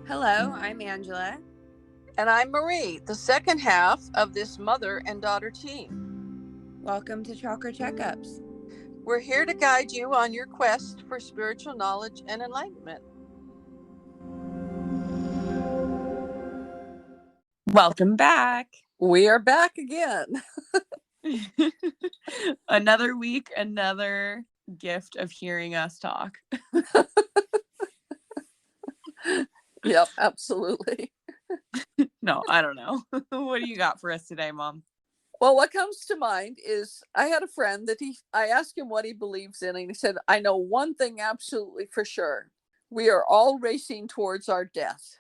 Hello, I'm Angela. And I'm Marie, the second half of this mother and daughter team. Welcome to Chakra Checkups. We're here to guide you on your quest for spiritual knowledge and enlightenment. Welcome back. We are back again. Another week, another gift of hearing us talk. Yep, absolutely. No, I don't know. What do you got for us today, Mom? Well, what comes to mind is I had a friend that I asked him what he believes in, and he said, I know one thing absolutely for sure. We are all racing towards our death.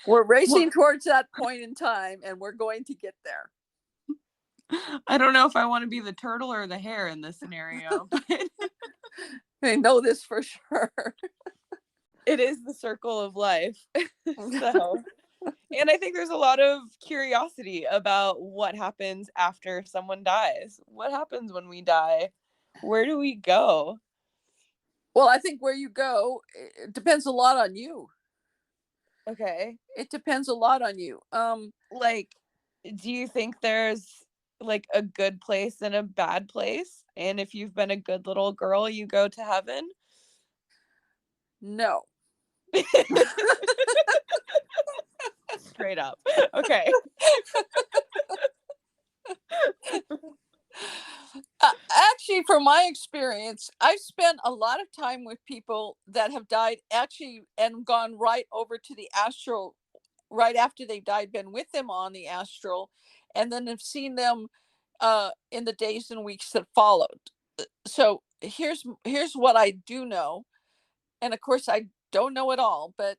We're racing towards that point in time, and we're going to get there. I don't know if I want to be the turtle or the hare in this scenario, but I know this for sure. It is the circle of life. So, and I think there's a lot of curiosity about what happens after someone dies. What happens when we die? Where do we go? Well, I think where you go, it depends a lot on you. Okay. It depends a lot on you. Like, do you think there's like a good place and a bad place? And if you've been a good little girl, you go to heaven? No. Straight up. Okay. Actually, from my experience, I've spent a lot of time with people that have died actually and gone right over to the astral right after they died, been with them on the astral, and then have seen them in the days and weeks that followed. So here's what I do know, and of course I don't know it all, but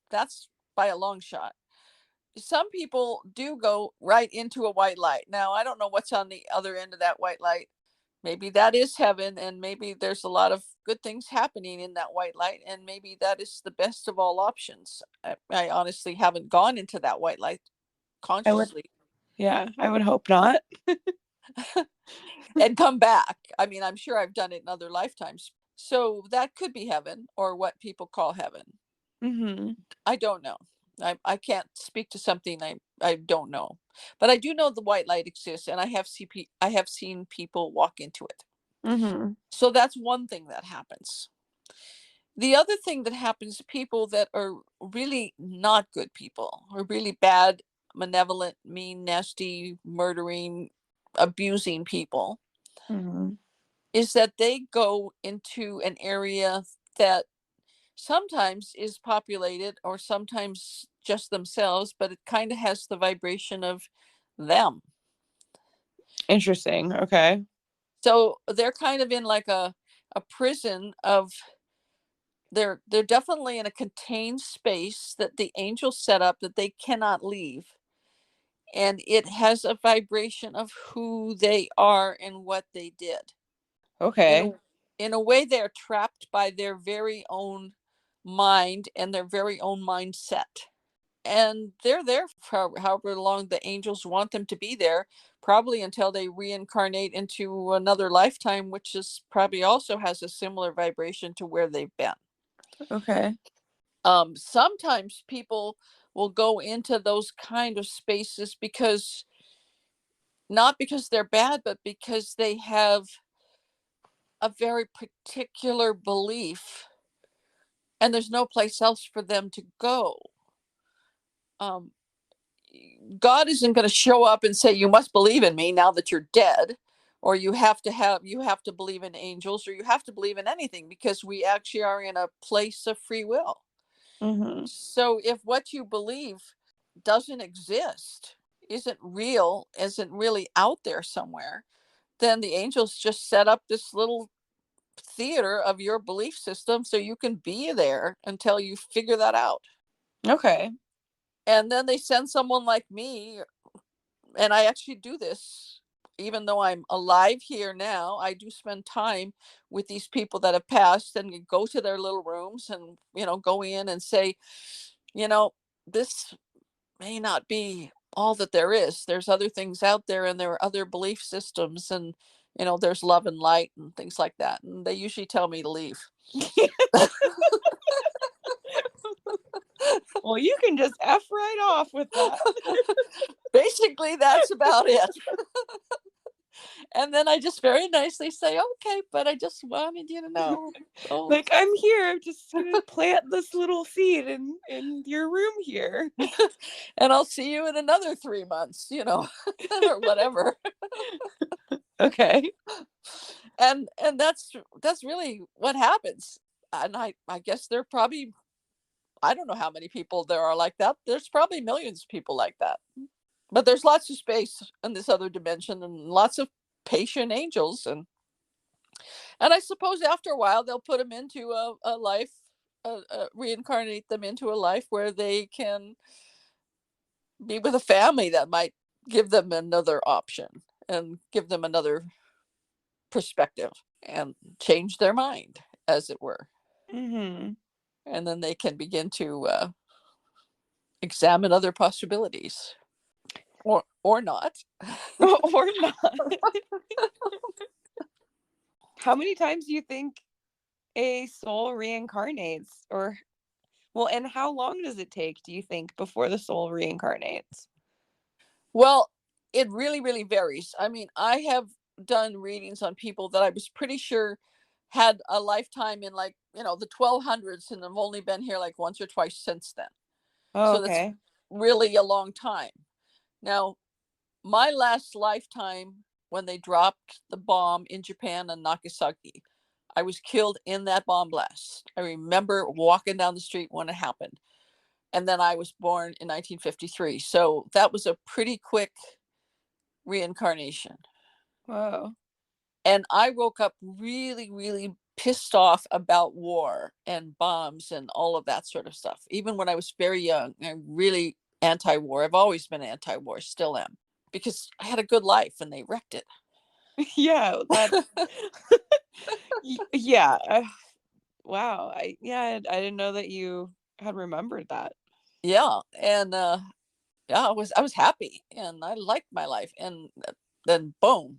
that's by a long shot. Some people do go right into a white light. Now, I don't know what's on the other end of that white light. Maybe that is heaven, and maybe there's a lot of good things happening in that white light, and maybe that is the best of all options. I honestly haven't gone into that white light consciously. I would hope not. And come back. I mean, I'm sure I've done it in other lifetimes. So that could be heaven, or what people call heaven. Mm-hmm. I don't know. I can't speak to something I don't know, but I do know the white light exists, and I have seen people walk into it. Mm-hmm. So that's one thing that happens. The other thing that happens to people that are really not good people, or really bad, malevolent, mean, nasty, murdering, abusing people, Mm-hmm. is that they go into an area that sometimes is populated or sometimes just themselves, but it kind of has the vibration of them. Interesting. Okay. So they're kind of in like a prison of, they're definitely in a contained space that the angels set up that they cannot leave, and it has a vibration of who they are and what they did. Okay. In a way, they're trapped by their very own mind and their very own mindset, and they're there for however long the angels want them to be there, probably until they reincarnate into another lifetime, which is probably also has a similar vibration to where they've been. Okay. Sometimes people will go into those kind of spaces because, not because they're bad, but because they have a very particular belief and there's no place else for them to go. um, God isn't going to show up and say, you must believe in me now that you're dead, or you have to believe in angels, or you have to believe in anything, because we actually are in a place of free will. Mm-hmm. So if what you believe doesn't exist, isn't real, isn't really out there somewhere, then the angels just set up this little theater of your belief system so you can be there until you figure that out. Okay. And then they send someone like me, and I actually do this. Even though I'm alive here now, I do spend time with these people that have passed, and go to their little rooms and, go in and say, you know, this may not be all that there is. There's other things out there, and there are other belief systems, and, there's love and light and things like that. And they usually tell me to leave. Well, you can just F right off with that. Basically, that's about it. And then I just very nicely say, okay, but I just wanted you to know. Oh. Like, I'm here. I'm just going to plant this little seed in your room here. And I'll see you in another 3 months, or whatever. Okay. And that's really what happens. And I guess there are probably, I don't know how many people there are like that. There's probably millions of people like that. But there's lots of space in this other dimension and lots of patient angels, and I suppose after a while they'll put them into a life, reincarnate them into a life where they can be with a family that might give them another option and give them another perspective and change their mind, as it were. Mm-hmm. And then they can begin to examine other possibilities, or not. Or not. How many times do you think a soul reincarnates? Or, well, and how long does it take, do you think, before the soul reincarnates? Well, it really, really varies. I mean, I have done readings on people that I was pretty sure had a lifetime in, like, the 1200s, and have only been here like once or twice since then. Oh, So that's okay. really a long time. Now, my last lifetime, when they dropped the bomb in Japan and Nagasaki, I was killed in that bomb blast. I remember walking down the street when it happened. And then I was born in 1953. So that was a pretty quick reincarnation. Whoa. And I woke up really, really pissed off about war and bombs and all of that sort of stuff. Even when I was very young, I'm really anti-war. I've always been anti-war, still am, because I had a good life and they wrecked it. Yeah, that. Yeah. Wow. I didn't know that you had remembered that. Yeah, and yeah, I was happy and I liked my life, and then boom,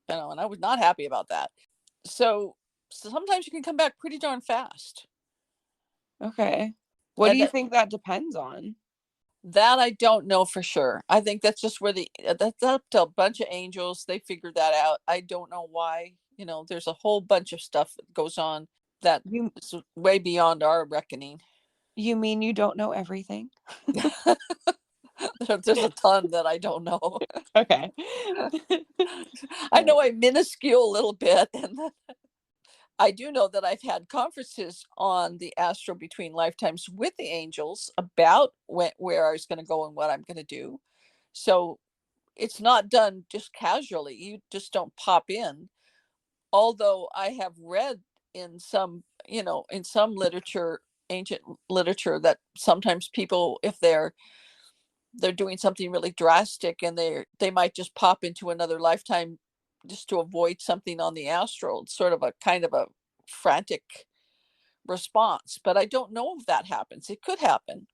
and I was not happy about that. So sometimes you can come back pretty darn fast. Okay. What do And you think that depends on? that I don't know for sure. I think that's just where that's up to a bunch of angels. They figured that out. I don't know why. There's a whole bunch of stuff that goes on that You is way beyond our reckoning. you mean you don't know everything? There's a ton that I don't know. Okay. I know a minuscule little bit, and I do know that I've had conferences on the astral between lifetimes with the angels about where I was going to go and what I'm going to do. So it's not done just casually. You just don't pop in. Although I have read in some literature, ancient literature, that sometimes people, if they're doing something really drastic, and they might just pop into another lifetime just to avoid something on the astral. It's sort of a kind of a frantic response, but I don't know if that happens. It could happen.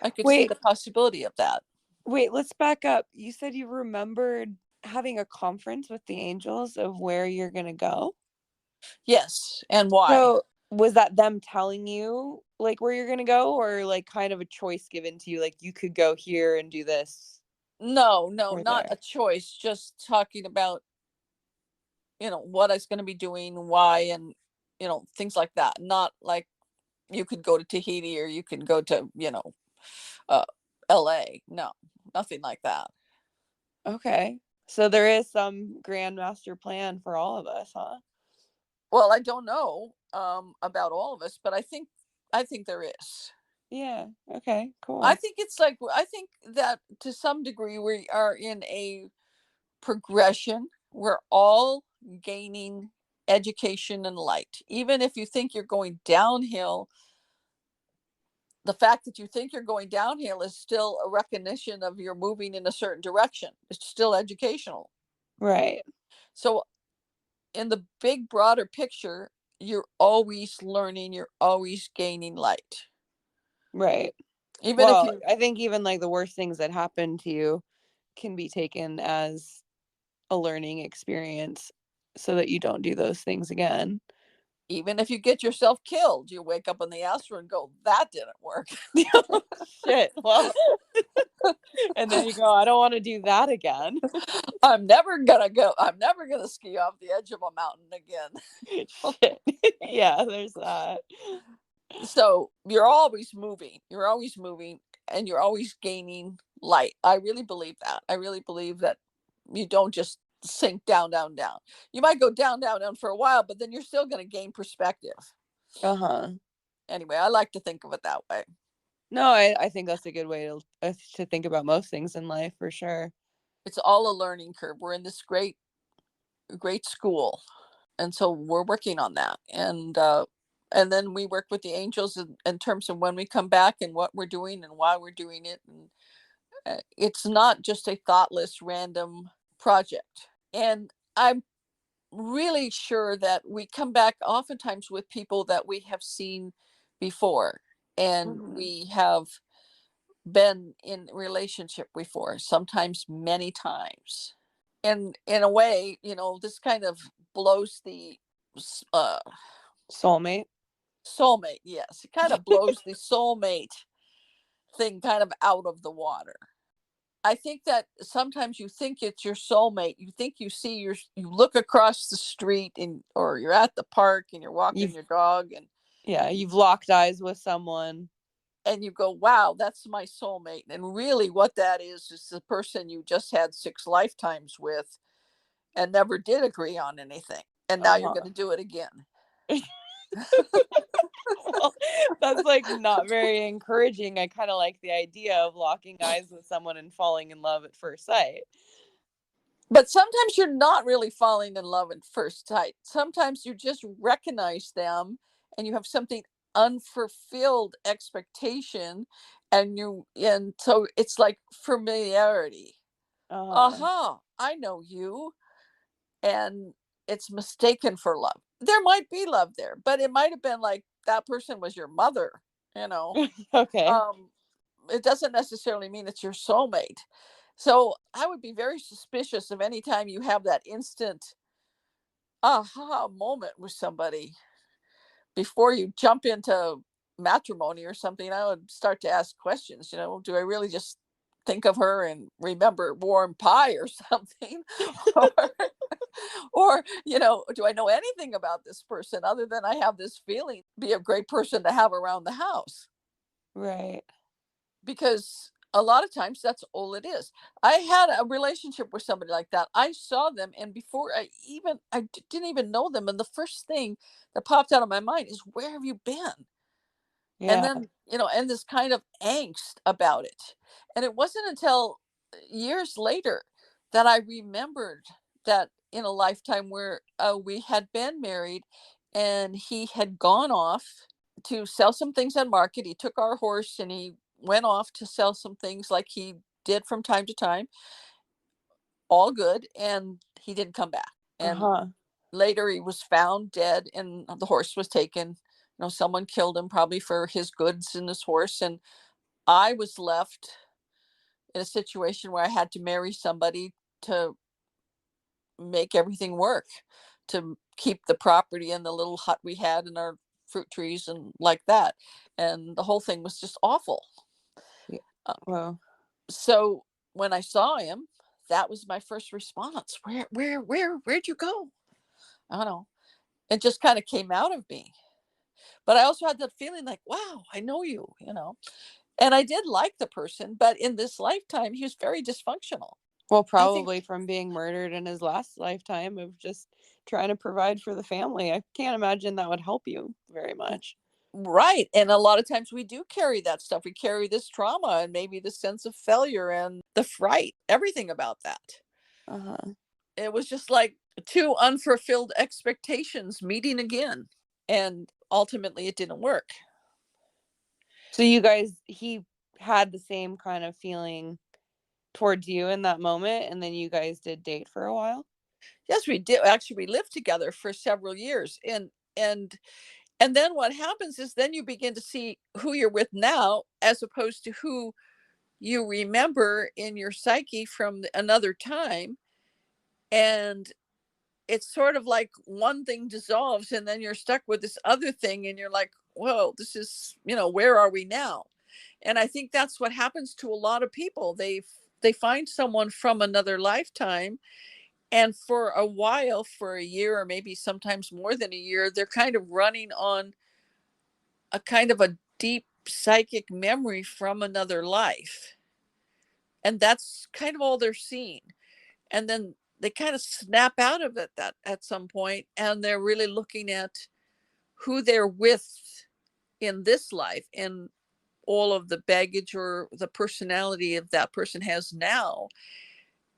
I could see Wait, the possibility of that. let's back up. You said you remembered having a conference with the angels of where you're going to go. Yes, and why? So, was that them telling you like where you're going to go, or like kind of a choice given to you, like you could go here and do this No, no, or not there? a choice. Just talking about what I was going to be doing, why, and things like that. Not like you could go to Tahiti or you could go to uh, L.A. No, nothing like that. Okay. So there is some grand master plan for all of us, huh? Well, I don't know about all of us, but I think there is. Yeah. Okay, I cool. think it's like, I think that to some degree we are in a progression. We're all gaining education and light. Even if you think you're going downhill, the fact that you think you're going downhill is still a recognition of you're moving in a certain direction. It's still educational. Right. So, in the big, broader picture, you're always learning, you're always gaining light. Right. Even if Well, you, I think even like the worst things that happen to you can be taken as a learning experience so that you don't do those things again. Even if you get yourself killed, you wake up in the astral and go, that didn't work. Shit. Well, and then you go, I don't want to do that again. I'm never gonna ski off the edge of a mountain again. Shit. Yeah, there's that. So you're always moving, and you're always gaining light. I really believe that. I really believe that you don't just sink down, down, down. You might go down, down, down for a while, but then you're still going to gain perspective. Uh-huh. Anyway, I like to think of it that way. No, I think that's a good way to think about most things in life, for sure. It's all a learning curve. We're in this great school, and so we're working on that. And then we work with the angels in terms of when we come back and what we're doing and why we're doing it. And it's not just a thoughtless, random project. And I'm really sure that we come back oftentimes with people that we have seen before, and we have been in relationship before, sometimes many times. And in a way, this kind of blows the uh, Soulmate. soulmate. Yes, it kind of blows the soulmate thing kind of out of the water. I think that sometimes you think it's your soulmate. You think you look across the street or you're at the park and you're walking your dog you've locked eyes with someone and you go, wow, that's my soulmate. And really what that is the person you just had 6 lifetimes with and never did agree on anything. And now you're going to do it again. Well, that's like not very encouraging. I kind of like the idea of locking eyes with someone and falling in love at first sight. But sometimes you're not really falling in love at first sight. Sometimes you just recognize them and you have something unfulfilled expectation, and so it's like familiarity. I know you. And it's mistaken for love. There might be love there, but it might have been like that person was your mother, Okay. It doesn't necessarily mean it's your soulmate. So I would be very suspicious of any time you have that instant aha moment with somebody before you jump into matrimony or something. I would start to ask questions, do I really just think of her and remember warm pie or something? Or, do I know anything about this person other than I have this feeling be a great person to have around the house? Right. Because a lot of times that's all it is. I had a relationship with somebody like that. I saw them, and before I didn't even know them, and the first thing that popped out of my mind is, where have you been? And Yeah. then, and this kind of angst about it. And it wasn't until years later that I remembered that in a lifetime where we had been married and he had gone off to sell some things on market. He took our horse and he went off to sell some things like he did from time to time. All good. And he didn't come back. And later he was found dead and the horse was taken. Someone killed him probably for his goods and his horse. And I was left in a situation where I had to marry somebody to make everything work, to keep the property and the little hut we had and our fruit trees and like that. And the whole thing was just awful. Wow. So when I saw him, that was my first response. Where'd you go? I don't know. It just kind of came out of me. But I also had that feeling like, wow, I know you. And I did like the person, but in this lifetime, he was very dysfunctional. Well, probably from being murdered in his last lifetime of just trying to provide for the family. I can't imagine that would help you very much. Right. And a lot of times we do carry that stuff. We carry this trauma and maybe the sense of failure and the fright, everything about that. It was just like 2 unfulfilled expectations meeting again. And ultimately it didn't work. So he had the same kind of feeling towards you in that moment, and then you guys did date for a while? Yes, we did. Actually, we lived together for several years. And then what happens is then you begin to see who you're with now as opposed to who you remember in your psyche from another time. And it's sort of like one thing dissolves and then you're stuck with this other thing and you're like, whoa, this is, where are we now? And I think that's what happens to a lot of people. They find someone from another lifetime, and for a while, for a year or maybe sometimes more than a year, they're kind of running on a kind of a deep psychic memory from another life. And that's kind of all they're seeing. And then they kind of snap out of it that at some point, and they're really looking at who they're with in this life and all of the baggage or the personality of that person has now.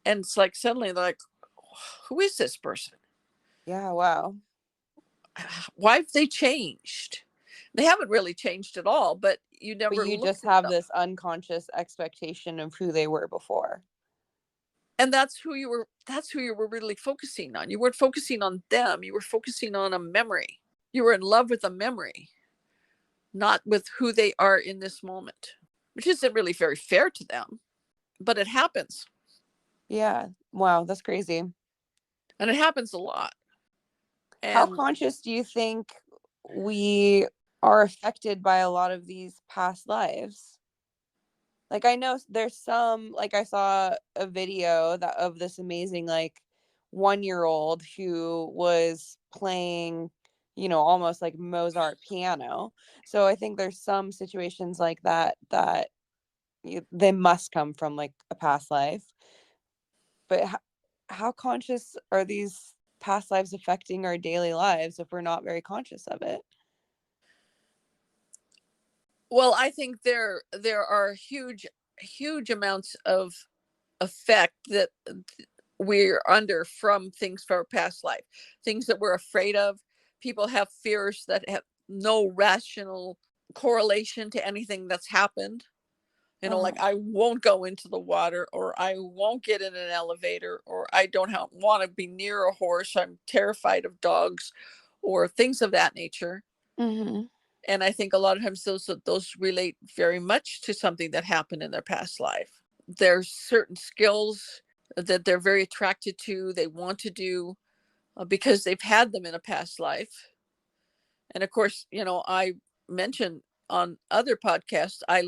And it's like suddenly they're like, who is this person? Yeah, wow. Why have they changed? They haven't really changed at all, but you But never you looked just at have them. this unconscious expectation of who they were before. And that's who you were really focusing on. You weren't focusing on them, you were focusing on a memory. You were in love with a memory, not with who they are in this moment, which isn't really very fair to them, but it happens. Yeah. Wow, that's crazy. And it happens a lot. How And conscious do you think we are affected by a lot of these past lives? Like, I know there's some, like, I saw a video that of this amazing, like, 1-year-old who was playing, almost like Mozart piano. So I think there's some situations like that they must come from like a past life. But how conscious are these past lives affecting our daily lives if we're not very conscious of it? well, I think there are huge amounts of effect that we're under from things from our past life, things that we're afraid of. People have fears that have no rational correlation to anything that's happened. Like, Uh-huh. I won't go into the water, or I won't get in an elevator, or I don't want to be near a horse. I'm terrified of dogs, or things of that nature. Mm-hmm. And I think a lot of times those relate very much to something that happened in their past life. There's certain skills that they're very attracted to, they want to do, because they've had them in a past life. And of course, I mentioned on other podcasts, I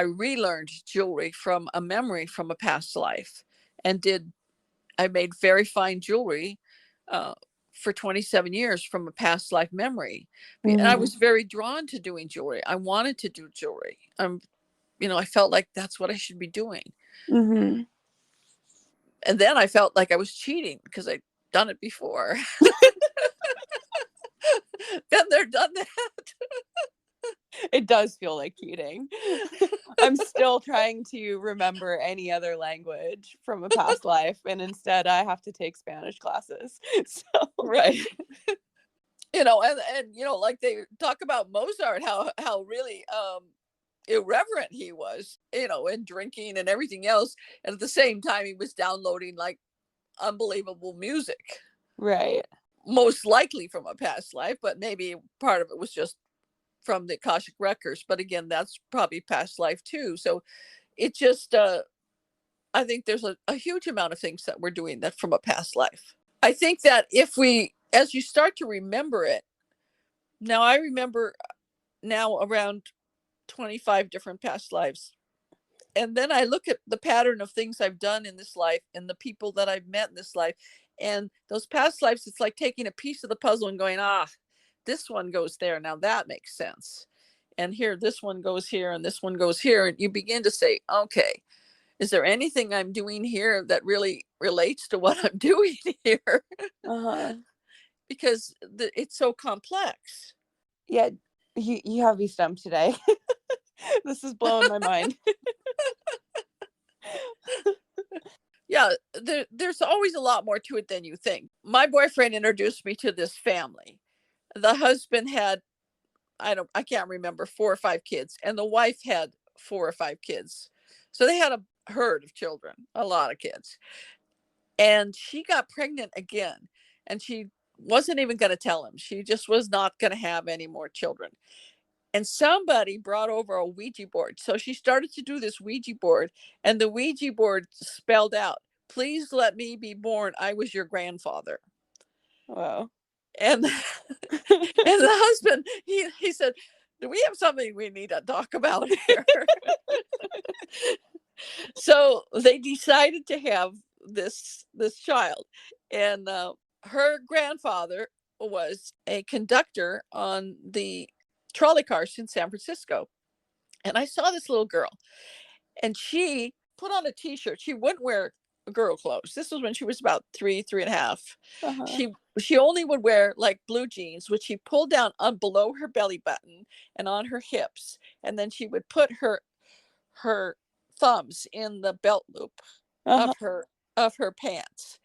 relearned jewelry from a memory from a past life, and I made very fine jewelry uh, for 27 years from a past life memory. And I Mm-hmm. was very drawn to doing jewelry. I wanted to do jewelry. I felt like that's what I should be doing. Mm-hmm. And then I felt like I was cheating because I'd done it before. Been there, done that. It does feel like cheating. I'm still trying to remember any other language from a past life, and instead I have to take Spanish classes. So, Right. And like they talk about Mozart, how really irreverent he was, and drinking and everything else. And at the same time, he was downloading like unbelievable music, right. most likely from a past life, but maybe part of it was just from the Akashic records. But again, that's probably past life too. So it just, I think there's a huge amount of things that we're doing that from a past life. I think that as you start to remember it, now I remember now around 25 different past lives. And then I look at the pattern of things I've done in this life and the people that I've met in this life. And those past lives, it's like taking a piece of the puzzle and going, this one goes there. Now that makes sense. And here, this one goes here, and this one goes here. And you begin to say, okay, is there anything I'm doing here that really relates to what I'm doing here? Uh-huh. Because it's so complex. Yeah, you have me stumped today. This is blowing my mind. Yeah, there's always a lot more to it than you think. My boyfriend introduced me to this family. The husband had, I can't remember, 4 or 5 kids, and the wife had 4 or 5 kids. So they had a herd of children, a lot of kids. And she got pregnant again, and she wasn't even going to tell him. She just was not going to have any more children. And somebody brought over a Ouija board. So she started to do this Ouija board, and the Ouija board spelled out please let me be born. I was your grandfather. Wow. And and the husband, he said, do we have something we need to talk about here? So they decided to have this child, and her grandfather was a conductor on the trolley cars in San Francisco. And I saw this little girl, and she put on a t-shirt. She wouldn't wear girl clothes. This was when she was about three and a half. Uh-huh. She only would wear like blue jeans, which she pulled down on below her belly button and on her hips, and then she would put her thumbs in the belt loop Uh-huh. of her pants.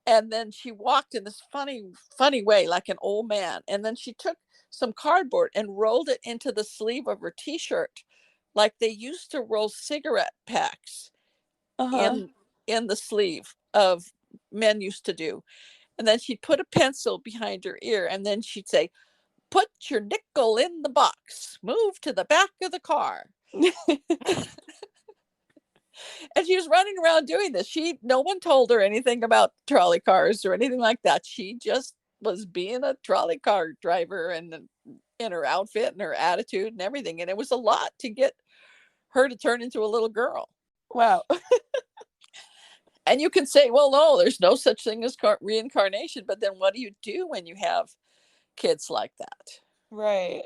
And then she walked in this funny way like an old man. And then she took some cardboard and rolled it into the sleeve of her t-shirt like they used to roll cigarette packs Uh-huh. in the sleeve of men used to do. And then she'd put a pencil behind her ear, and then she'd say, put your nickel in the box, move to the back of the car. And she was running around doing this. No one told her anything about trolley cars or anything like that. She just was being a trolley car driver, and in her outfit and her attitude and everything. And it was a lot to get her to turn into a little girl. Wow. And you can say, well, no, there's no such thing as reincarnation. But then what do you do when you have kids like that? Right.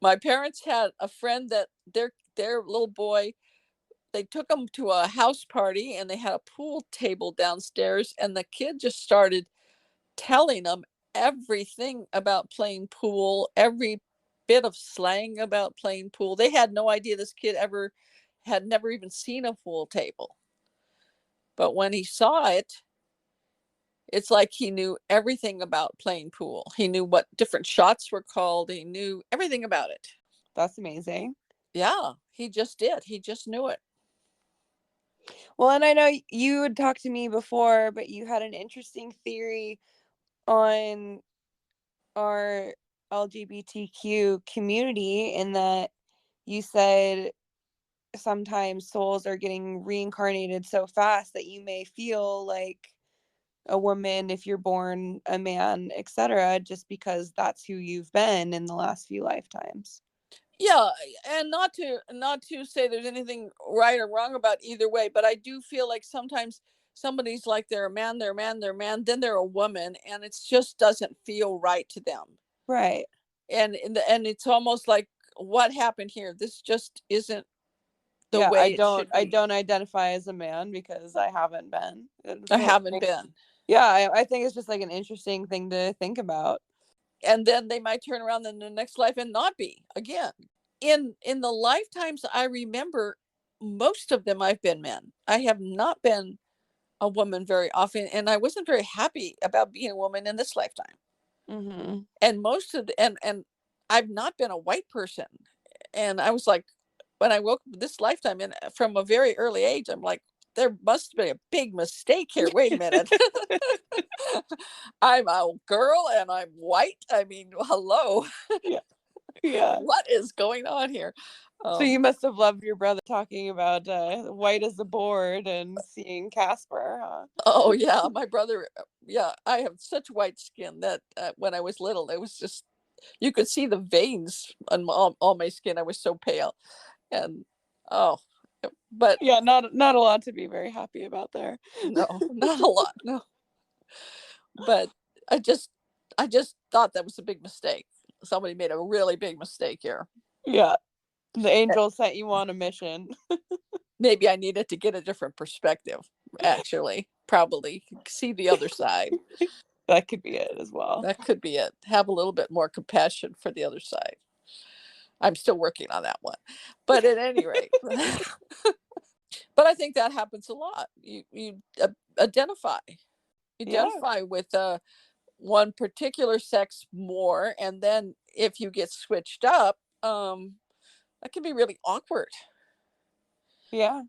My parents had a friend that their little boy, they took him to a house party, and they had a pool table downstairs, and the kid just started telling them everything about playing pool, every bit of slang about playing pool. They had no idea this kid had never even seen a pool table. But when he saw it, it's like he knew everything about playing pool. He knew what different shots were called. He knew everything about it. That's amazing. Yeah, he just did. He just knew it. Well, and I know you had talked to me before, but you had an interesting theory on our LGBTQ community, in that you said sometimes souls are getting reincarnated so fast that you may feel like a woman if you're born a man, etc., just because that's who you've been in the last few lifetimes. Yeah, and not to say there's anything right or wrong about either way, but I do feel like sometimes somebody's like they're a man, they're a man, they're a man, then they're a woman, and it just doesn't feel right to them. Right. And it's almost like, what happened here? This just isn't the Yeah, way it should I be. don't identify as a man because I haven't been. I haven't been. Yeah, I think it's just like an interesting thing to think about. And then they might turn around in the next life and not be again. In the lifetimes I remember, most of them I've been men. I have not been a woman very often, and I wasn't very happy about being a woman in this lifetime. Mm-hmm. And most of the, and I've not been a white person. And I was like, when I woke up this lifetime, and from a very early age, I'm like, there must be a big mistake here. Wait a minute. I'm a girl and I'm white. I mean, hello. Yeah. Yeah. What is going on here? So you must have loved your brother talking about white as a board and seeing Casper, huh? Oh yeah, my brother. Yeah, I have such white skin that when I was little, it was just, you could see the veins on all my skin. I was so pale, and oh, but Yeah, not a lot to be very happy about there. no, not a lot, no. But I just, I just thought that was a big mistake. Somebody made a really big mistake here. Yeah. The angel sent you on a mission. Maybe I needed to get a different perspective. Actually, probably see the other side. That could be it as well. That could be it. Have a little bit more compassion for the other side. I'm still working on that one. But at any rate, but I think that happens a lot. You identify Yeah. with one particular sex more, and then if you get switched up, that can be really awkward. Yeah.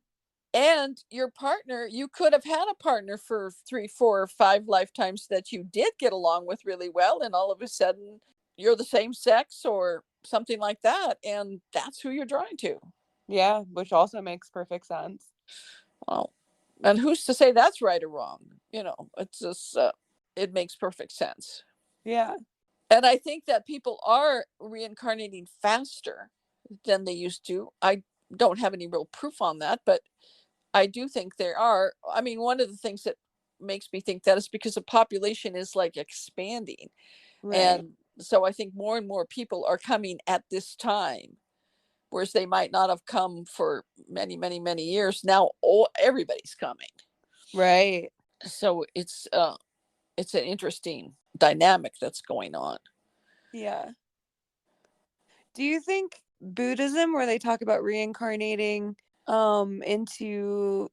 And your partner, you could have had a partner for 3, 4, or 5 lifetimes that you did get along with really well, and all of a sudden you're the same sex or something like that, and that's who you're drawing to. Yeah, which also makes perfect sense. Well, And who's to say that's right or wrong? It's just, it makes perfect sense. Yeah. And I think that people are reincarnating faster than they used to. I don't have any real proof on that, but I do think there are. I mean, one of the things that makes me think that is because the population is like expanding. Right. And so I think more and more people are coming at this time, whereas they might not have come for many, many, many years. Now, everybody's coming. Right. So it's an interesting dynamic that's going on. Yeah. Do you think Buddhism, where they talk about reincarnating into,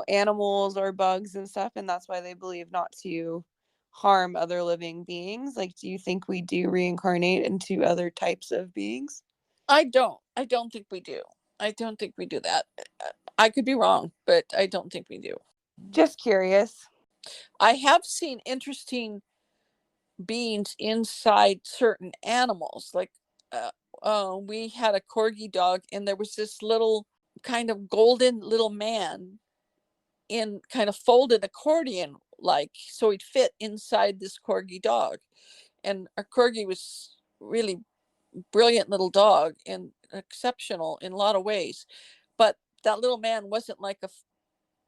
animals or bugs and stuff, and that's why they believe not to harm other living beings, like, do you think we do reincarnate into other types of beings? I don't think we do. I don't think we do that. I could be wrong, but I don't think we do. Just curious. I have seen interesting beings inside certain animals. Like, we had a corgi dog, and there was this little kind of golden little man in kind of folded accordion like, so he'd fit inside this corgi dog. And our corgi was really brilliant little dog and exceptional in a lot of ways. But that little man wasn't like a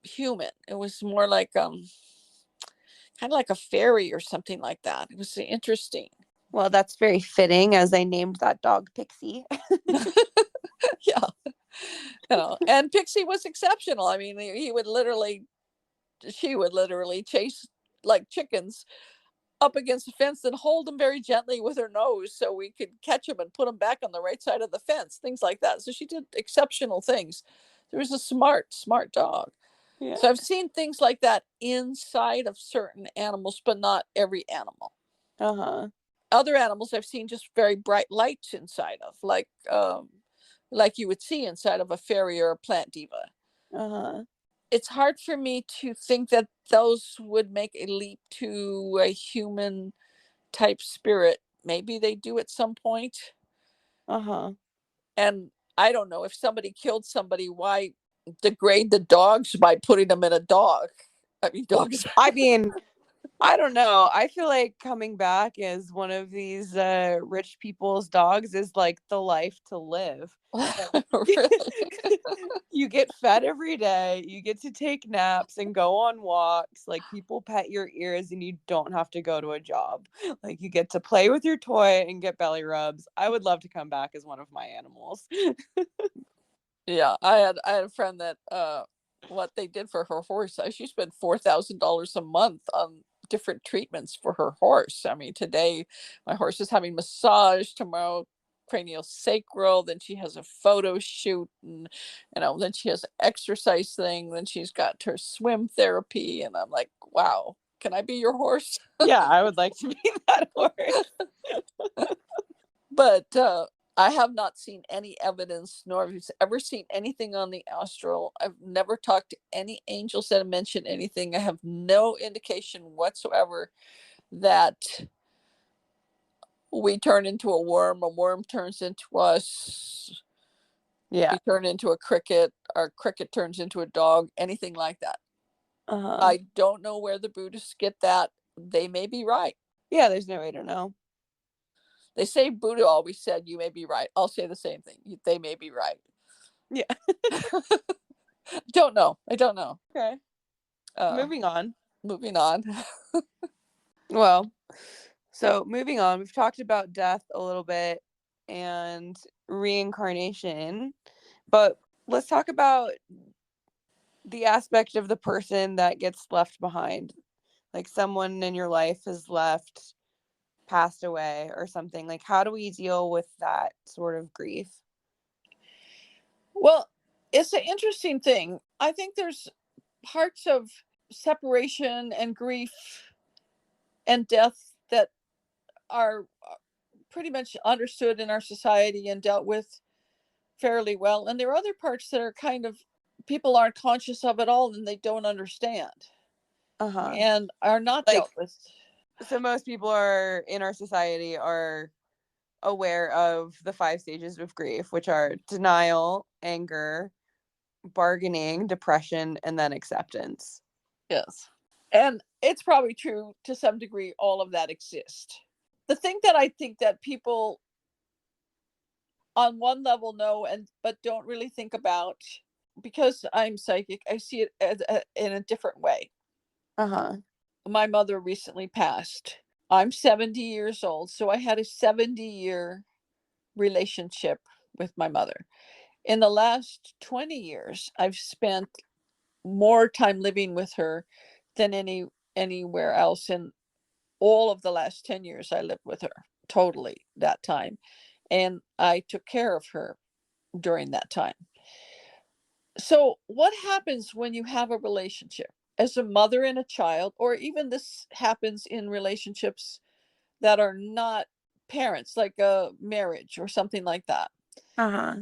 human. It was more like kind of like a fairy or something like that. It was interesting. Well, that's very fitting, as I named that dog Pixie. Yeah. And Pixie was exceptional. I mean, she would literally chase like chickens up against the fence and hold them very gently with her nose so we could catch them and put them back on the right side of the fence, things like that. So she did exceptional things. There was a smart, smart dog. Yeah. So I've seen things like that inside of certain animals, but not every animal. Uh-huh. Other animals I've seen just very bright lights inside of, like you would see inside of a fairy or a plant diva. Uh-huh. It's hard for me to think that those would make a leap to a human type spirit. Maybe they do at some point. Uh-huh. And I don't know, if somebody killed somebody, why degrade the dogs by putting them in a dog? I mean, dogs. I mean, I don't know. I feel like coming back as one of these rich people's dogs is like the life to live. Really? You get fed every day, you get to take naps and go on walks, like people pet your ears and you don't have to go to a job. Like you get to play with your toy and get belly rubs. I would love to come back as one of my animals. Yeah, I had a friend that what they did for her horse, she spent $4,000 a month on different treatments for her horse. I mean, today my horse is having massage, tomorrow cranial sacral, then she has a photo shoot, and then she has an exercise thing, then she's got her swim therapy, and I'm like, wow, can I be your horse? Yeah, I would like to be that horse. But I have not seen any evidence, nor have you ever seen anything on the astral. I've never talked to any angels that have mentioned anything. I have no indication whatsoever that we turn into a worm turns into us, Yeah. we turn into a cricket, our cricket turns into a dog, anything like that. Uh-huh. I don't know where the Buddhists get that. They may be right. Yeah, there's no way to know. They say Buddha always said, you may be right. I'll say the same thing. They may be right. Yeah. Don't know. I don't know. Okay. Moving on. Moving on. Well, so moving on, we've talked about death a little bit and reincarnation, but let's talk about the aspect of the person that gets left behind. Like someone in your life has left, passed away, or something. Like, how do we deal with that sort of grief? Well, it's an interesting thing. I think there's parts of separation and grief and death that are pretty much understood in our society and dealt with fairly well. And there are other parts that are kind of, people aren't conscious of at all and they don't understand Uh-huh. and are not Like, dealt with. so most people are in our society are aware of the 5 stages of grief, which are denial, anger, bargaining, depression, and then acceptance. Yes. And it's probably true to some degree, all of that exists. The thing that I think that people on one level know and but don't really think about, because I'm psychic, I see it as in a different way. Uh-huh. My mother recently passed. I'm 70 years old, so I had a 70-year relationship with my mother. In the last 20 years, I've spent more time living with her than anywhere else. In all of the last 10 years, I lived with her totally that time. And I took care of her during that time. So, what happens when you have a relationship as a mother and a child, or even this happens in relationships that are not parents, like a marriage or something like that? Uh-huh.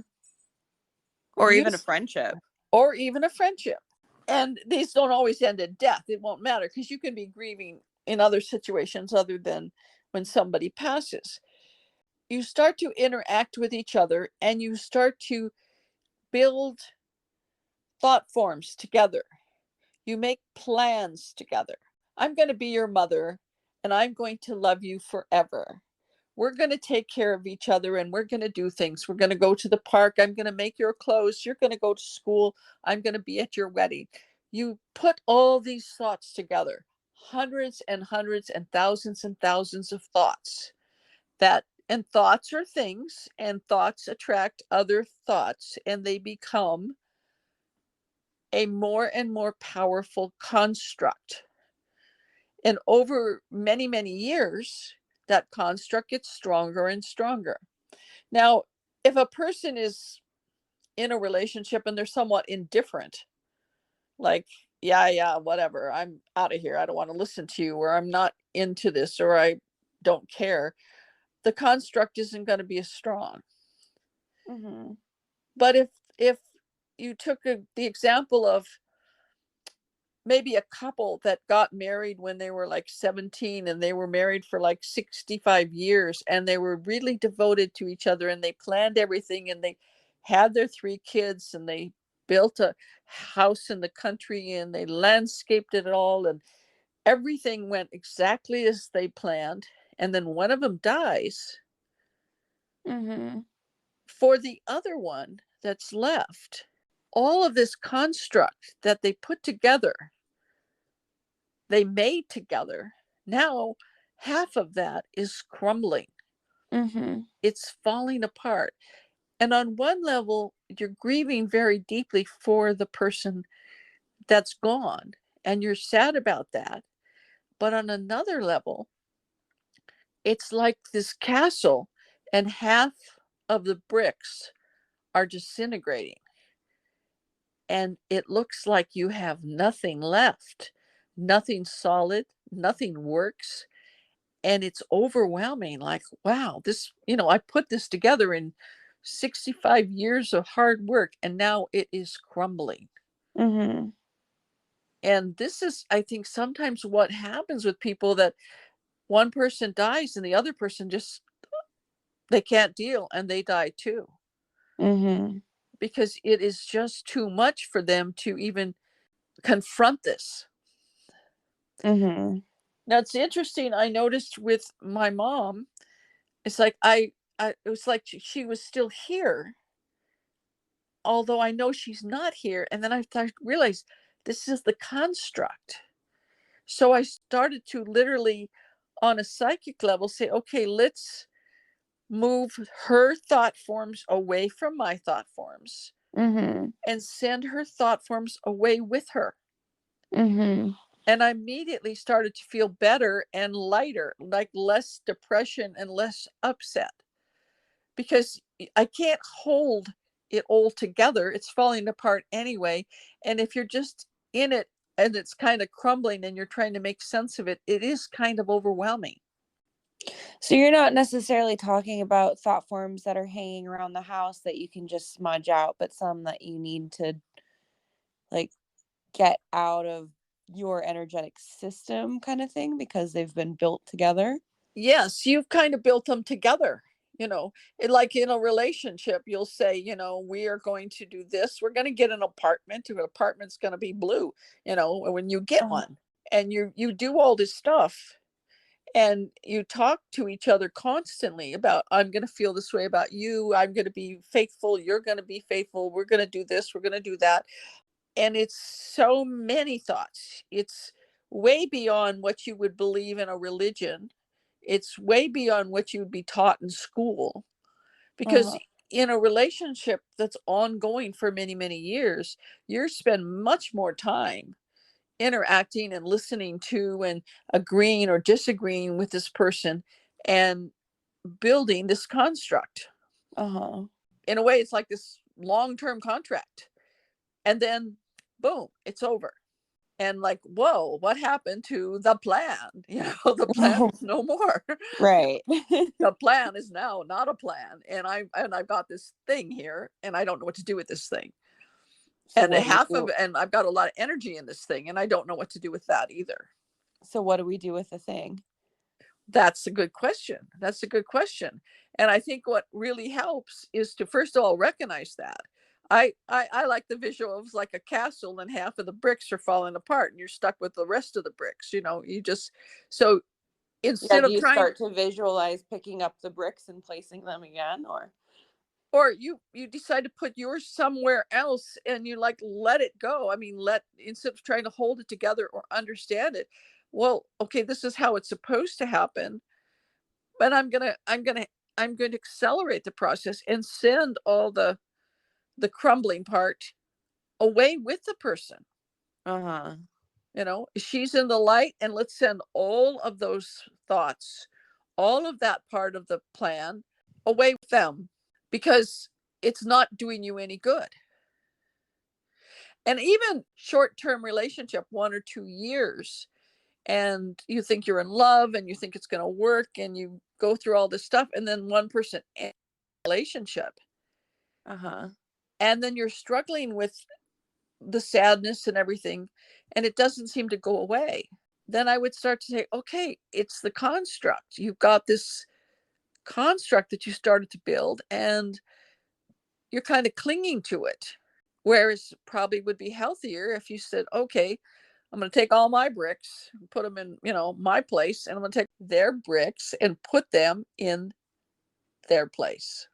Or You even a friendship. or even a friendship. And these don't always end in death. It won't matter because you can be grieving in other situations other than when somebody passes. You start to interact with each other and you start to build thought forms together. You make plans together. I'm going to be your mother and I'm going to love you forever. We're going to take care of each other and we're going to do things. We're going to go to the park. I'm going to make your clothes. You're going to go to school. I'm going to be at your wedding. You put all these thoughts together, hundreds and thousands of thoughts that, and thoughts are things, and thoughts attract other thoughts, and they become a more and more powerful construct. And over many, many years, that construct gets stronger and stronger. Now, if a person is in a relationship and they're somewhat indifferent, like, yeah, whatever, I'm out of here, I don't want to listen to you, or I'm not into this, or I don't care, the construct isn't going to be as strong. Mm-hmm. But if you took the example of maybe a couple that got married when they were like 17 and they were married for like 65 years and they were really devoted to each other and they planned everything and they had their 3 kids and they built a house in the country and they landscaped it all and everything went exactly as they planned, and then one of them dies. Mm-hmm. For the other one that's left, all of this construct that they put together, they made together, now half of that is crumbling. Mm-hmm. It's falling apart. And on one level, you're grieving very deeply for the person that's gone, and you're sad about that. But on another level, it's like this castle, and half of the bricks are disintegrating. And it looks like you have nothing left, nothing solid, nothing works. And it's overwhelming, like, wow, this, I put this together in 65 years of hard work and now it is crumbling. Mm-hmm. And this is, I think, sometimes what happens with people, that one person dies and the other person just, they can't deal and they die too, Mm-hmm. because it is just too much for them to even confront this. Mm-hmm. Now it's interesting, I noticed with my mom, it's like it was like she was still here, although I know she's not here. And then I realized this is the construct. So I started to literally, on a psychic level, say, okay, let's move her thought forms away from my thought forms Mm-hmm. and send her thought forms away with her. Mm-hmm. And I immediately started to feel better and lighter, like less depression and less upset, because I can't hold it all together. It's falling apart anyway. And if you're just in it and it's kind of crumbling and you're trying to make sense of it, it is kind of overwhelming. So you're not necessarily talking about thought forms that are hanging around the house that you can just smudge out, but some that you need to like get out of your energetic system kind of thing because they've been built together. Yes, you've kind of built them together. You know, like in a relationship, you'll say, we are going to do this. We're going to get an apartment. An apartment's going to be blue, when you get Uh-huh. one. And you do all this stuff, and you talk to each other constantly about, I'm going to feel this way about you. I'm going to be faithful. You're going to be faithful. We're going to do this. We're going to do that. And it's so many thoughts. It's way beyond what you would believe in a religion. It's way beyond what you would be taught in school. Because Uh-huh. in a relationship that's ongoing for many, many years, you spend much more time interacting and listening to and agreeing or disagreeing with this person and building this construct. Uh-huh. In a way, it's like this long-term contract. And then, boom, it's over. And like, whoa, what happened to the plan? The plan is no more. Right. The plan is now not a plan. And I've got this thing here, and I don't know what to do with this thing. So And what do we half do? of and I've got a lot of energy in this thing, and I don't know what to do with that either. So what do we do with the thing? That's a good question. That's a good question. And I think what really helps is to first of all recognize that. I like the visual of like a castle, and half of the bricks are falling apart and you're stuck with the rest of the bricks. You just so Yeah, instead do of you trying, start to visualize picking up the bricks and placing them again, or? or you decide to put yours somewhere else, and you like let it go. I mean, instead of trying to hold it together or understand it, well, okay, this is how it's supposed to happen, but I'm going to accelerate the process and send all the crumbling part away with the person. Uh-huh. She's in the light, and let's send all of those thoughts, all of that part of the plan away with them, because it's not doing you any good. And even short-term relationship, 1 or 2 years, and you think you're in love and you think it's going to work, and you go through all this stuff, and then one person ends the relationship, Uh-huh. and then you're struggling with the sadness and everything, and it doesn't seem to go away. Then I would start to say, okay, it's the construct. You've got this construct that you started to build, and you're kind of clinging to it. Whereas probably would be healthier if you said, okay, I'm going to take all my bricks, put them in, my place, and I'm going to take their bricks and put them in their place.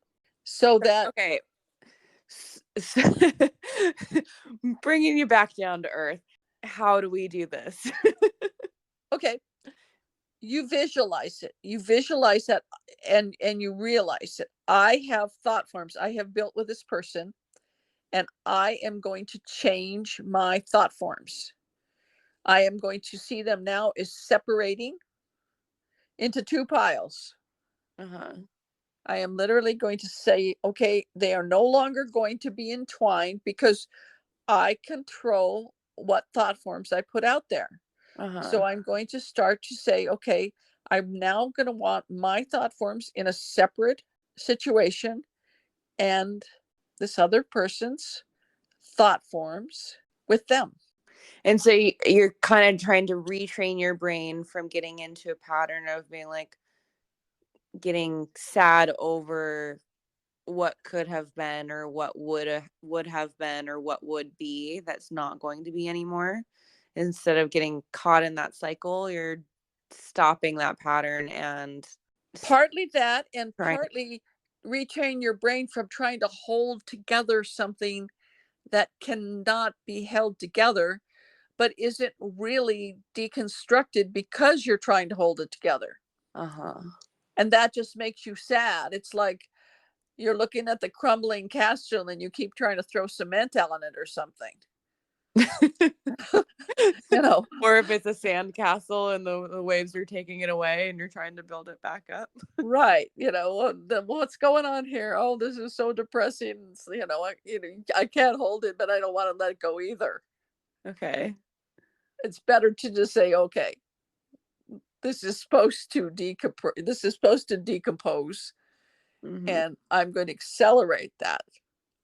So that, Okay. Bringing you back down to earth. How do we do this? okay, you visualize it. You visualize that, and you realize it. I have thought forms I have built with this person, and I am going to change my thought forms. I am going to see them now as separating into two piles. Uh-huh. I am literally going to say, okay, they are no longer going to be entwined, because I control what thought forms I put out there. Uh-huh. So I'm going to start to say, okay, I'm now going to want my thought forms in a separate situation, and this other person's thought forms with them. And so you're kind of trying to retrain your brain from getting into a pattern of being like getting sad over what could have been, or what would have been, or what would be that's not going to be anymore. Instead of getting caught in that cycle, you're stopping that pattern and Partly that, and trying. partly retrain your brain from trying to hold together something that cannot be held together, but isn't really deconstructed because you're trying to hold it together. Uh-huh. And that just makes you sad. It's like you're looking at the crumbling castle, and you keep trying to throw cement on it or something. you know Or if it's a sand castle and the waves are taking it away and you're trying to build it back up. right, what's going on here? Oh, this is so depressing. I can't hold it, but I don't want to let it go either. Okay. It's better to just say, okay, this is supposed to decompose, Mm-hmm. and I'm going to accelerate that.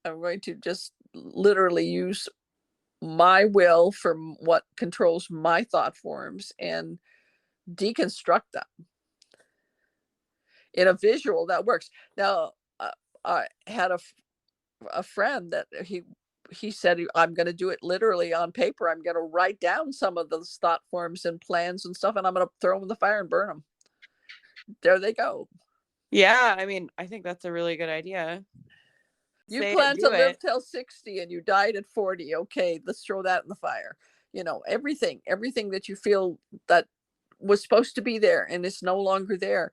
I'm going to just literally use my will for what controls my thought forms and deconstruct them. in a visual that works. Now, I had a friend that he said, I'm going to do it literally on paper. I'm going to write down some of those thought forms and plans and stuff, and I'm going to throw them in the fire and burn them. There they go. Yeah, I mean, I think that's a really good idea. You Say it, plan to do live it. till 60 and you died at 40. Okay, let's throw that in the fire. Everything that you feel that was supposed to be there and it's no longer there,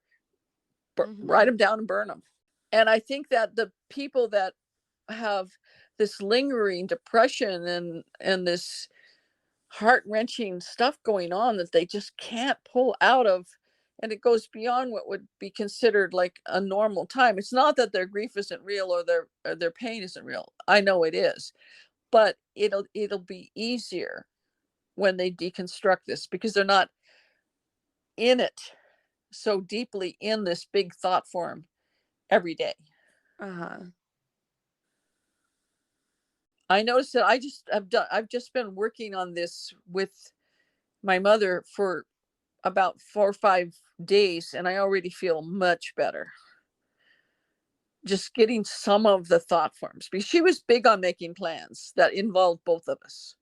write them down and burn them. And I think that the people that have this lingering depression and this heart-wrenching stuff going on that they just can't pull out of, and it goes beyond what would be considered like a normal time. It's not that their grief isn't real or their pain isn't real. I know it is, but it'll be easier when they deconstruct this, because they're not in it so deeply in this big thought form every day. I noticed that I've just been working on this with my mother for about 4 or 5 days, and I already feel much better. Just getting some of the thought forms, because she was big on making plans that involved both of us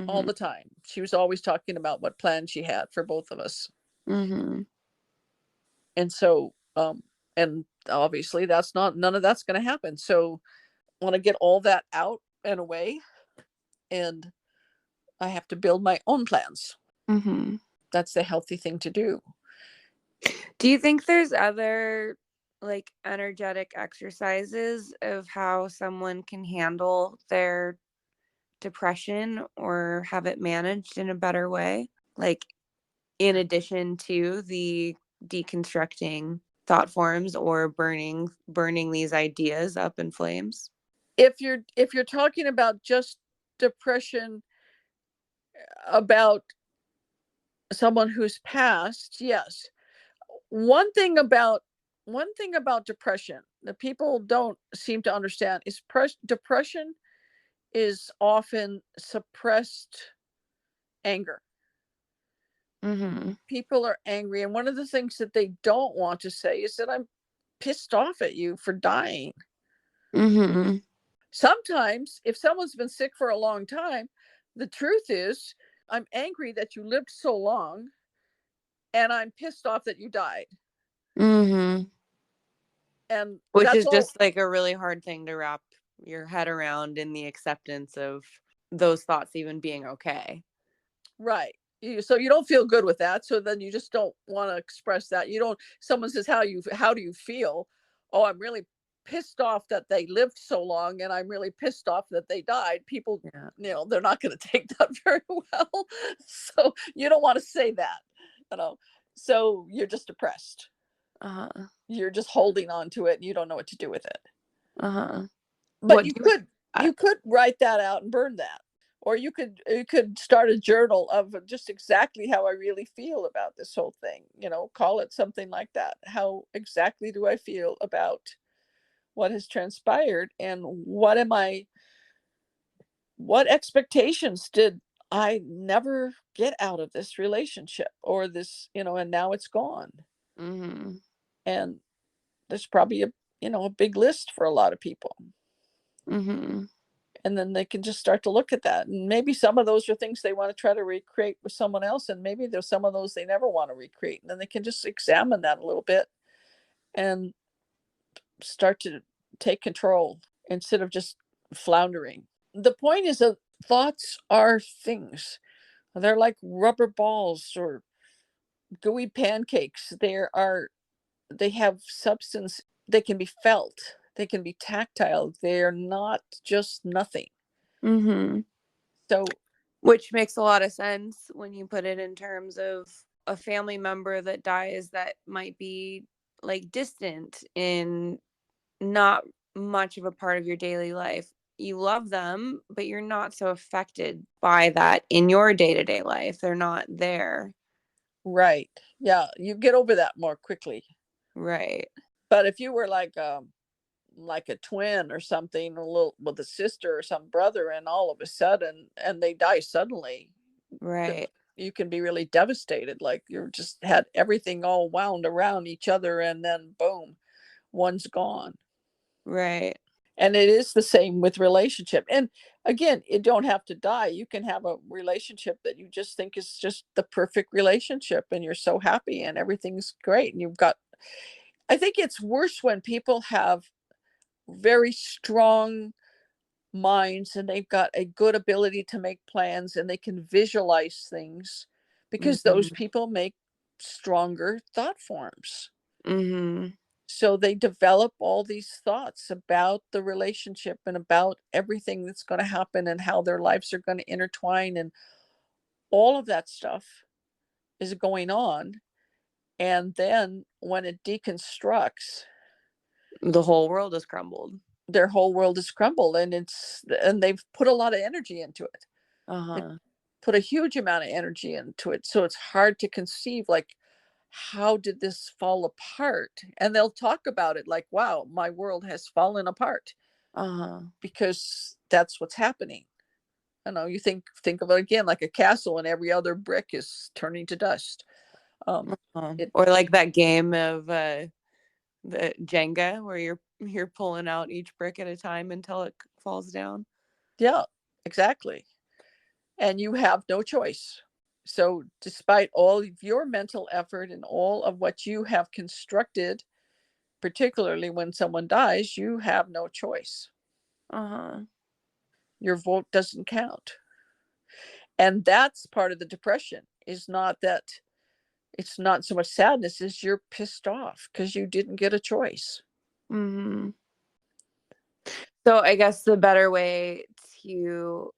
all the time. She was always talking about what plan she had for both of us. And so, and obviously none of that's going to happen. So I want to get all that out and away, and I have to build my own plans. That's the healthy thing to do. Do you think there's other like energetic exercises of how someone can handle their depression or have it managed in a better way? Like, in addition to the deconstructing thought forms or burning these ideas up in flames? If you're talking about just depression about someone who's passed, yes. One thing about depression that people don't seem to understand is depression is often suppressed anger. People are angry, and one of the things that they don't want to say is that I'm pissed off at you for dying. Sometimes if someone's been sick for a long time, the truth is, I'm angry that you lived so long, and I'm pissed off that you died. And which is just like a really hard thing to wrap your head around, in the acceptance of those thoughts even being okay. Right. So you don't feel good with that. So then you just don't want to express that. Someone says, how do you feel? Oh, I'm really pissed off that they lived so long, and I'm really pissed off that they died. People, they're not going to take that very well. So you don't want to say that, so you're just depressed. You're just holding on to it, and you don't know what to do with it. But you could write that out and burn that. Or you could start a journal of just exactly how I really feel about this whole thing. Call it something like that. How exactly do I feel about what has transpired, and what expectations did I never get out of this relationship, or this, and now it's gone. And there's probably a big list for a lot of people. And then they can just start to look at that, and maybe some of those are things they want to try to recreate with someone else, and maybe there's some of those they never want to recreate, and then they can just examine that a little bit and start to take control instead of just floundering. The point is that thoughts are things. They're like rubber balls or gooey pancakes. They have substance. They can be felt. They can be tactile. They're not just nothing. So, which makes a lot of sense when you put it in terms of a family member that dies that might be like distant and not much of a part of your daily life. You love them, but you're not so affected by that in your day-to-day life. They're not there. Right. Yeah, you get over that more quickly. Right. But if you were like a twin or something, a little with a sister or some brother, and all of a sudden, and they die suddenly, right, you can be really devastated, like you're just had everything all wound around each other, and then boom, one's gone. Right. And it is the same with relationship. And again, you don't have to die. You can have a relationship that you just think is just the perfect relationship, and you're so happy and everything's great. And you've got, I think it's worse when people have very strong minds and they've got a good ability to make plans and they can visualize things, because those Mm-hmm. people make stronger thought forms. Mm-hmm. So they develop all these thoughts about the relationship and about everything that's going to happen and how their lives are going to intertwine, and all of that stuff is going on. And then when it deconstructs, The whole world has crumbled. their whole world is crumbled, and they've put a lot of energy into it. They Uh-huh. put a huge amount of energy into it. So it's hard to conceive, like, how did this fall apart? And they'll talk about it like, wow, my world has fallen apart, Uh-huh. because that's what's happening. You know, you think of it again like a castle, and every other brick is turning to dust. It Or like that game of the Jenga where you're pulling out each brick at a time until it falls down. Yeah, exactly. And you have no choice. So despite all of your mental effort and all of what you have constructed, particularly when someone dies, you have no choice. Uh-huh. Your vote doesn't count. And that's part of the depression, is not that it's not so much sadness as you're pissed off because you didn't get a choice. Mm-hmm. So I guess the better way to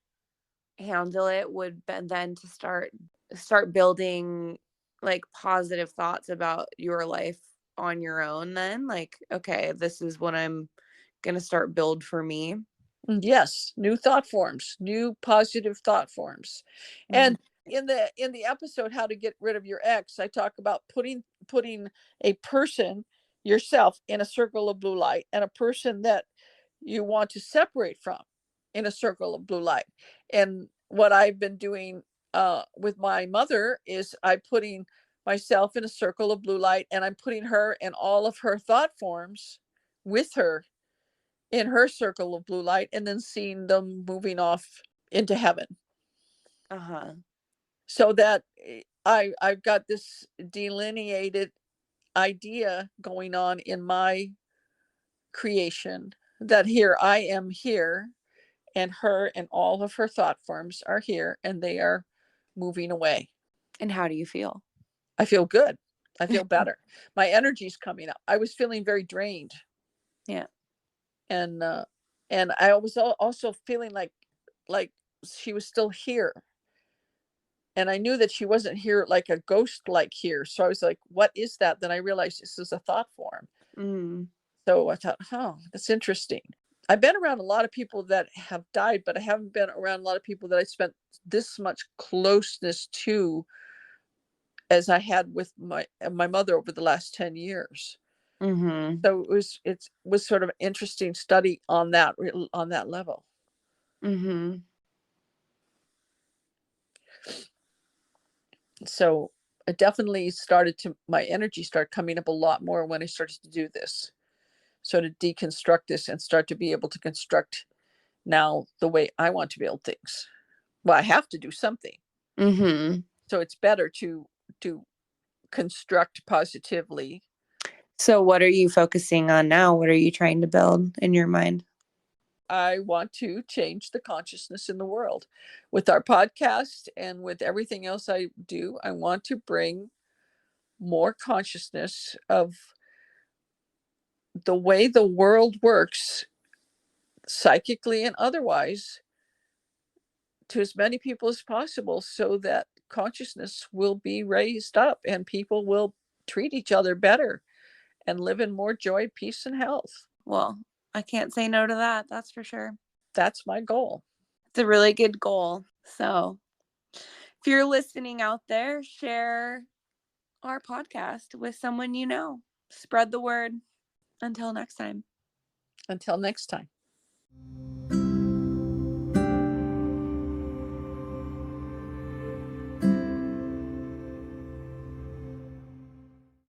handle it would be then to start building like positive thoughts about your life on your own, then like, okay, this is what I'm gonna start build for me. Yes, new thought forms, new positive thought forms. Mm-hmm. And in the episode How to Get Rid of Your Ex, I talk about putting a person, yourself, in a circle of blue light, and a person that you want to separate from in a circle of blue light. And what I've been doing with my mother is I'm putting myself in a circle of blue light, and I'm putting her and all of her thought forms with her in her circle of blue light, and then seeing them moving off into heaven. Uh-huh. So that I've got this delineated idea going on in my creation, that here I am here, and her and all of her thought forms are here, and they are moving away. And how do you feel? I feel good. I feel better. My energy's coming up. I was feeling very drained. Yeah. And I was also feeling like she was still here, and I knew that she wasn't here like a ghost, like here. So I was like, what is that? Then I realized this is a thought form. Mm. So I thought, oh, that's interesting. I've been around a lot of people that have died, but I haven't been around a lot of people that I spent this much closeness to as I had with my mother over the last 10 years. Mm-hmm. So it was sort of an interesting study on that level. Mm-hmm. So it definitely my energy started coming up a lot more when I started to do this. So to deconstruct this and start to be able to construct now the way I want to build things. Well, I have to do something. Mm-hmm. So it's better to construct positively. So what are you focusing on now? What are you trying to build in your mind? I want to change the consciousness in the world. With our podcast and with everything else I do, I want to bring more consciousness of the way the world works, psychically and otherwise, to as many people as possible, so that consciousness will be raised up and people will treat each other better and live in more joy, peace, and health. Well, I can't say no to that. That's for sure. That's my goal. It's a really good goal. So if you're listening out there, share our podcast with someone you know. Spread the word. Until next time. Until next time.